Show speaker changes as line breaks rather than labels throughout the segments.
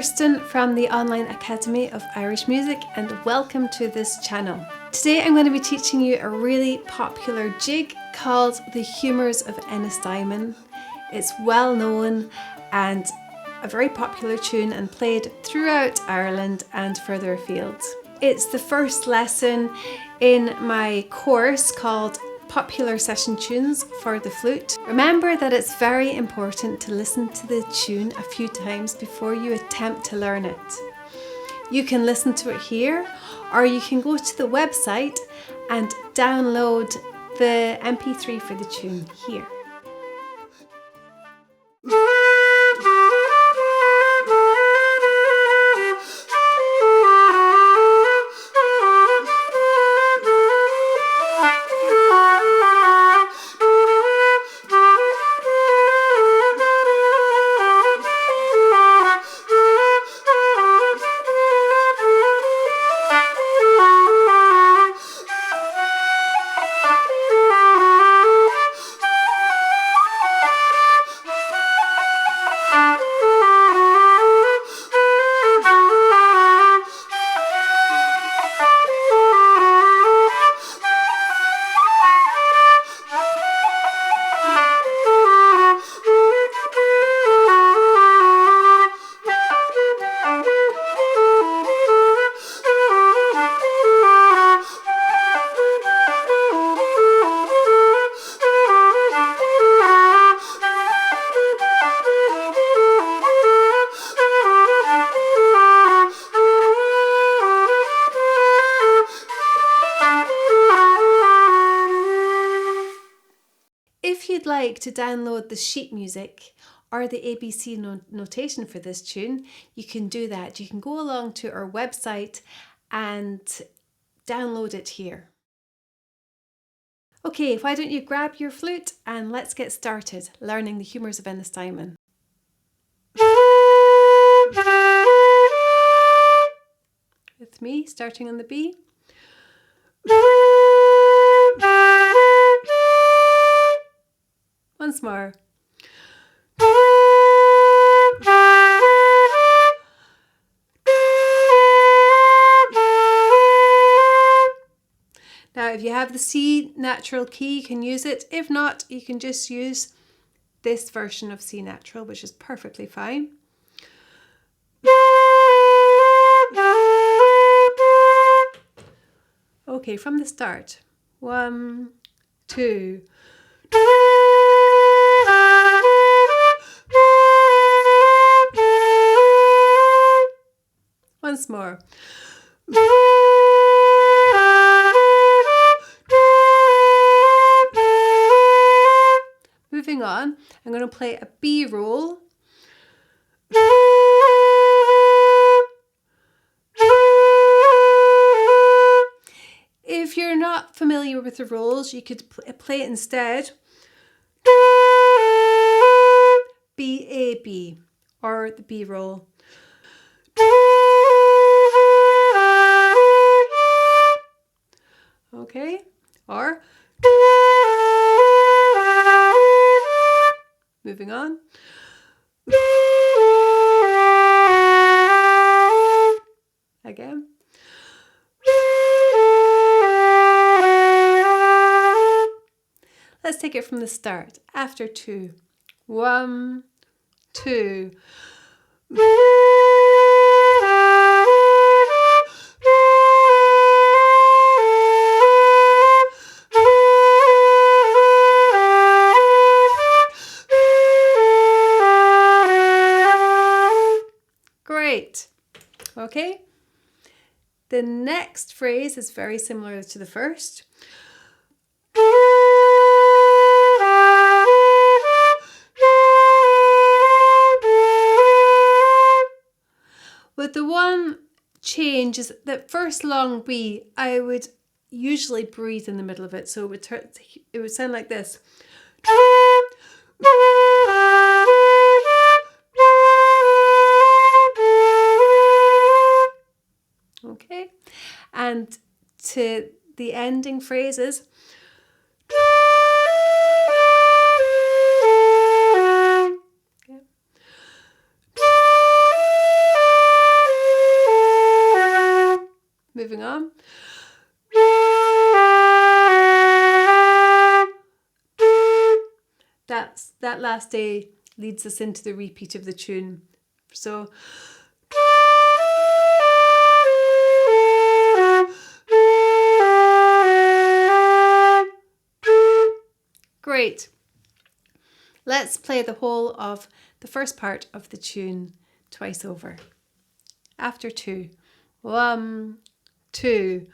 Kirsten from the Online Academy of Irish Music, and welcome to this channel. Today I'm going to be teaching you a really popular jig called the Humours of Ennistymon. It's well known and a very popular tune and played throughout Ireland and further afield. It's the first lesson in my course called Popular Session Tunes for the Flute. Remember that it's very important to listen to the tune a few times before you attempt to learn it. You can listen to it here, or you can go to the website and download the MP3 for the tune here. If you'd like to download the sheet music or the ABC notation for this tune, you can do that. You can go along to our website and download it here. Okay, why don't you grab your flute and let's get started learning the Humours of Ennistymon. With me, starting on the B. Once more. Now, if you have the C natural key, you can use it. If not, you can just use this version of C natural, which is perfectly fine. Okay, from the start. 1, 2. Once more. Moving on, I'm going to play a B roll. If you're not familiar with the rolls, you could play it instead. B, A, B, or the B roll. Okay, or moving on. Again. Let's take it from the start. After 2. 1, 2. Great. Okay. The next phrase is very similar to the first. But the one change is that first long B, I would usually breathe in the middle of it. So it would sound like this. Okay, and to the ending phrases. Okay. that last A leads us into the repeat of the tune. So great. Let's play the whole of the first part of the tune twice over. After 2. 1, 2.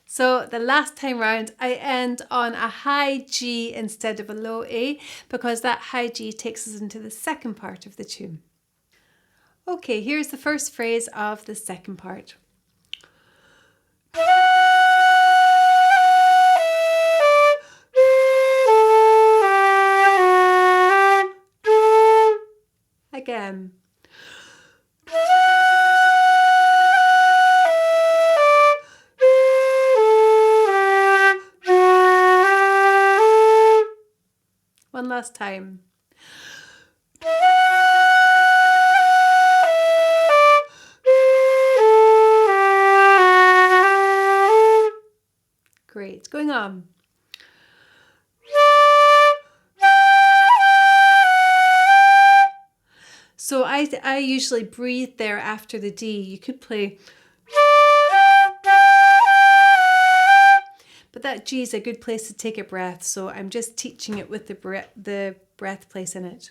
So the last time round, I end on a high G instead of a low A, because that high G takes us into the second part of the tune. Okay, here's the first phrase of the second part. Again. One last time. Great. Going on. So I usually breathe there after the D. You could play, but that G is a good place to take a breath. So I'm just teaching it with the breath place in it.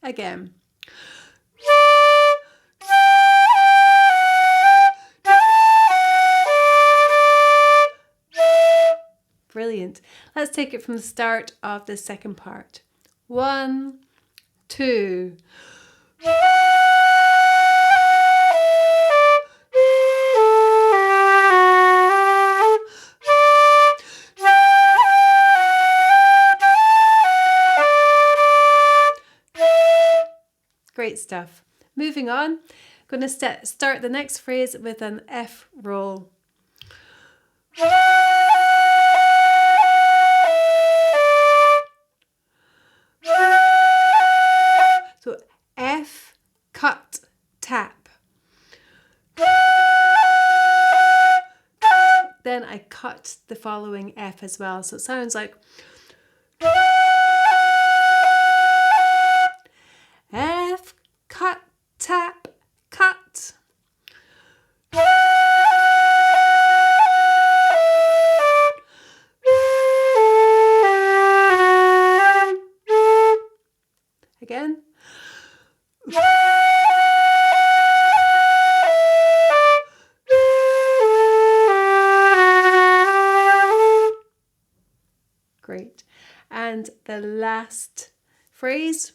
Again. Brilliant. Let's take it from the start of the second part. 1, 2. Great stuff. Moving on, going to start the next phrase with an F roll. So F, cut, tap. Then I cut the following F as well. So it sounds like F, cut, tap, cut. Again. Great. And the last phrase.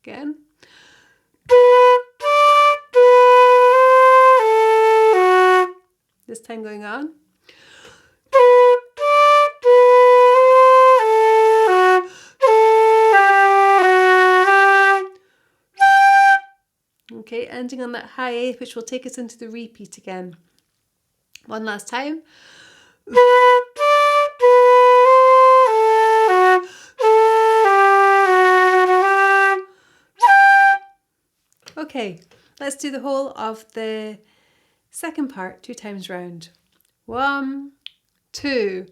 Again. This time going on. Okay, ending on that high A, which will take us into the repeat again. One last time. Okay, let's do the whole of the second part 2 times round. 1, 2.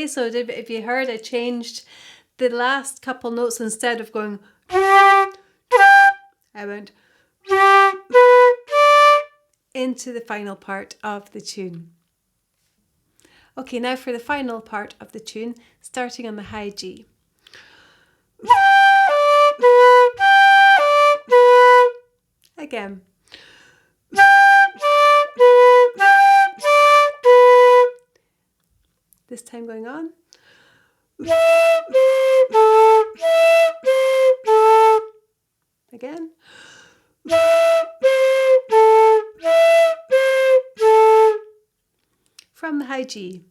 Okay, so if you heard, I changed the last couple notes. Instead of going, I went into the final part of the tune. Okay, now for the final part of the tune, starting on the high G. Again. This time going on. Again. From the high G.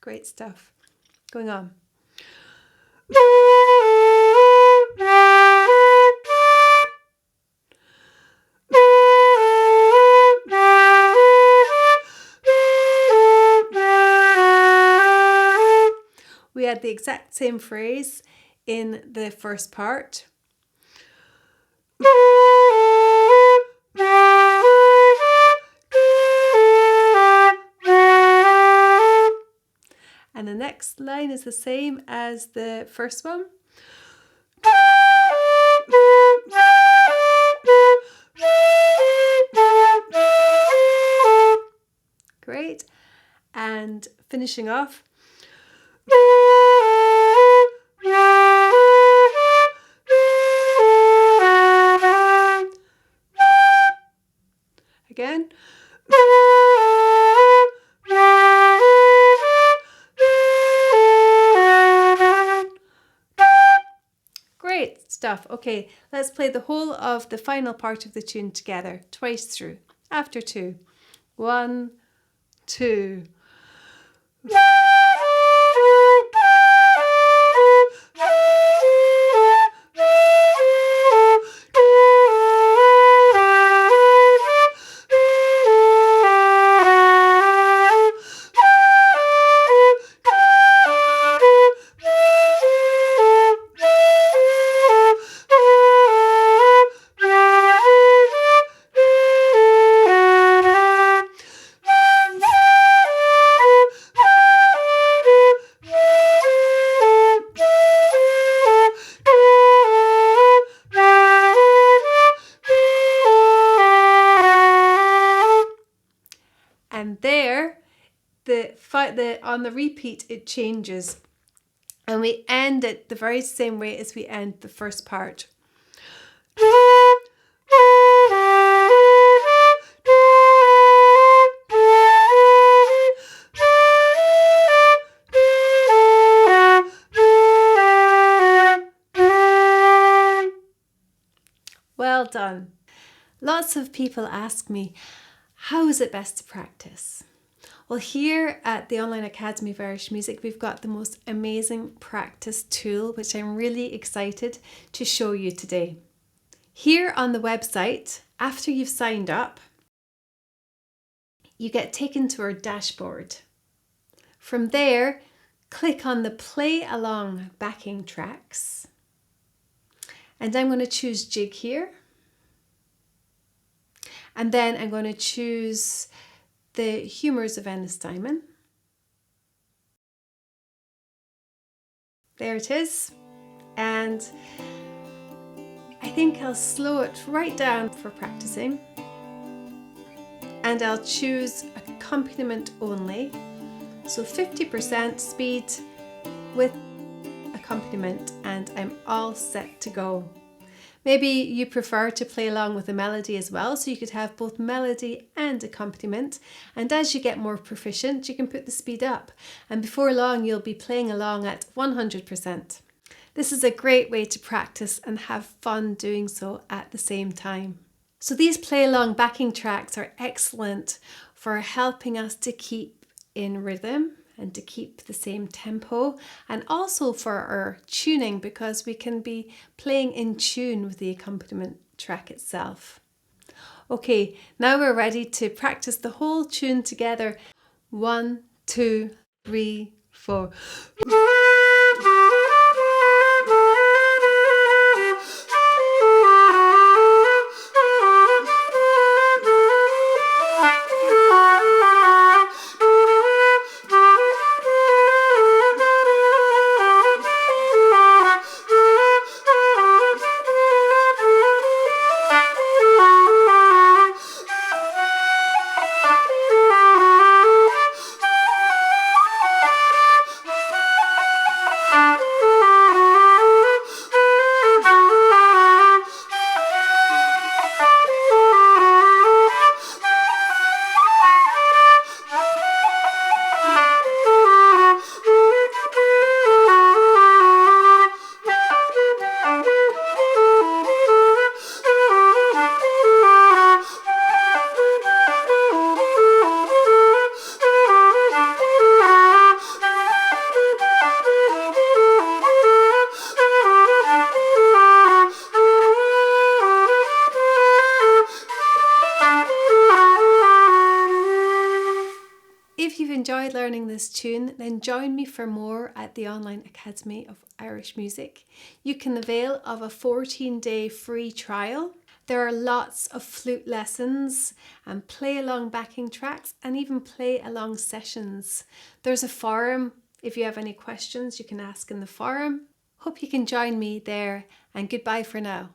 Great stuff. Going on. We had the exact same phrase in the first part. And the next line is the same as the first one. Great. And finishing off. Again. Great stuff. Okay, let's play the whole of the final part of the tune together, twice through, after 2. 1, 2. And there, on the repeat, it changes. And we end it the very same way as we end the first part. Well done. Lots of people ask me, how is it best to practice? Well, here at the Online Academy of Irish Music, we've got the most amazing practice tool, which I'm really excited to show you today. Here on the website, after you've signed up, you get taken to our dashboard. From there, click on the Play Along backing tracks. And I'm going to choose Jig here. And then I'm going to choose the Humours of Ennistymon. There it is. And I think I'll slow it right down for practicing. And I'll choose accompaniment only. So 50% speed with accompaniment, and I'm all set to go. Maybe you prefer to play along with a melody as well, so you could have both melody and accompaniment. And as you get more proficient, you can put the speed up. And before long, you'll be playing along at 100%. This is a great way to practice and have fun doing so at the same time. So these play along backing tracks are excellent for helping us to keep in rhythm and to keep the same tempo, and also for our tuning, because we can be playing in tune with the accompaniment track itself. Okay, now we're ready to practice the whole tune together. 1, 2, 3, 4. enjoyed learning this tune, then join me for more at the Online Academy of Irish Music. You can avail of a 14-day free trial. There are lots of flute lessons and play-along backing tracks and even play-along sessions. There's a forum. If you have any questions, you can ask in the forum. Hope you can join me there, and goodbye for now.